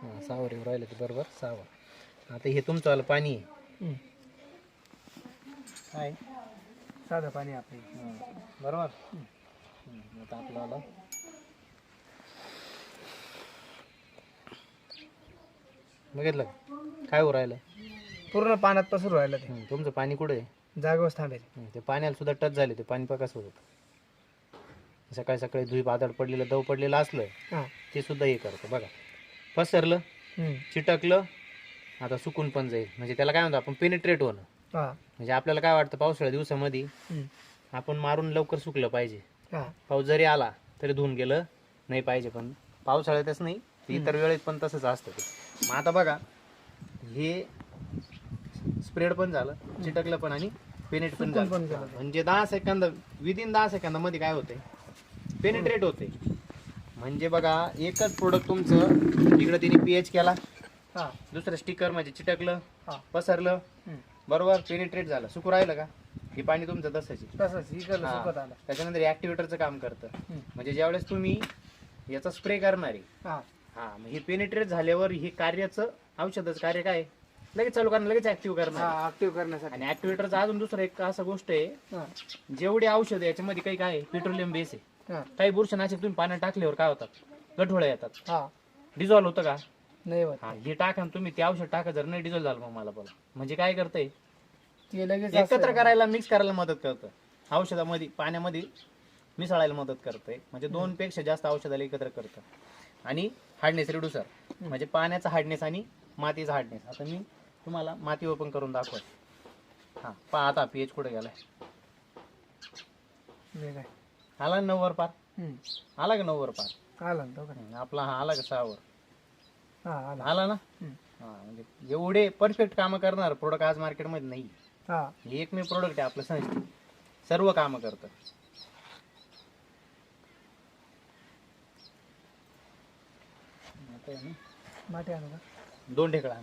सहावर येऊ राहिलं ते बरोबर 6वर. आता हे तुमचं आलं पाणी आहे. काय साधं पाणी आपले. बरोबर. आता आपलं आलं बघितलं काय होऊ राहिलं. पूर्ण पाण्यात पसरू राहिलं ते. तुमचं पाणी कुठे आहे? जागेवर थांबेल. ते पाण्याला सुद्धा टच झाले. ते पाणी कसं होतं. सकाळी सकाळी धुई बादळ पडलेलं दव पडलेलं असलं ते सुद्धा हे करतं बघा. पसरलं चिटकलं आता सुकून पण जाईल. म्हणजे त्याला काय म्हणतो आपण पेनिट्रेट होणं. म्हणजे आपल्याला काय वाटतं पावसाळ्या दिवसामध्ये आपण मारून लवकर सुकलं पाहिजे. पाऊस जरी आला तरी धुवून गेलं नाही पाहिजे. पण पावसाळ्यातच नाही इतर वेळेत पण तसंच असतं ते. मग आता बघा हे स्प्रेड पण झालं चिटकलं पण आणि पेनिट पण झालं. म्हणजे 10 सेकंद विदिन 10 सेकंदामध्ये काय होते पेनिट्रेट होते. म्हणजे बघा एकच प्रोडक्ट तुमचं इकडे तिने पीएच केला. दुसरं स्टिकर म्हणजे चिटकलं पसरलं बरोबर पेनिट्रेट झालं. सुकू राहिलं का हे पाणी तुमचं तसंच. त्याच्यानंतर ऍक्टिव्हेटरचं काम करतं. म्हणजे ज्यावेळेस तुम्ही याचा स्प्रे करणार आहे मग हे पेनिट्रेट झाल्यावर हे कार्याचं औषधाचं कार्य काय लगेच चालू करणार लगेच ऍक्टिव्ह करण्यासाठी. आणि ऍक्टिव्हेटरचं अजून दुसरं एक असं गोष्ट आहे जेवढे औषध याच्यामध्ये काही काय पेट्रोलियम बेस आहे. काही बुरशीनाशक तुम्ही पाण्यात टाकल्यावर काय होतात गठोळ्या येतात. डिझॉल्व होतं का नाही. हे टाका तुम्ही ते औषध टाका जर नाही डिझॉल्व झालं मग मला बोला. म्हणजे काय करतंय एकत्र करायला मिक्स करायला मदत करतं. औषधामध्ये पाण्यामध्ये मिसळायला मदत करतंय. म्हणजे 2 पेक्षा जास्त औषधाला एकत्र करतं. आणि हार्डनेस रिड्युसर म्हणजे पाण्याचा हार्डनेस आणि मातीचा हार्डनेस. आता मी तुम्हाला माती ओपन करून दाखवत. पहा आता पीएच कुठे गेलाय. आला 9वर पार. आला का 9वर पार आपला. आला का 6वर आला ना. म्हणजे एवढे परफेक्ट कामं करणार प्रोडक्ट आज मार्केटमध्ये नाही. हे एकमेव प्रोडक्ट आहे आपलं संस्थेत सर्व कामं करतं. माटी आणू का 2 ढेकळा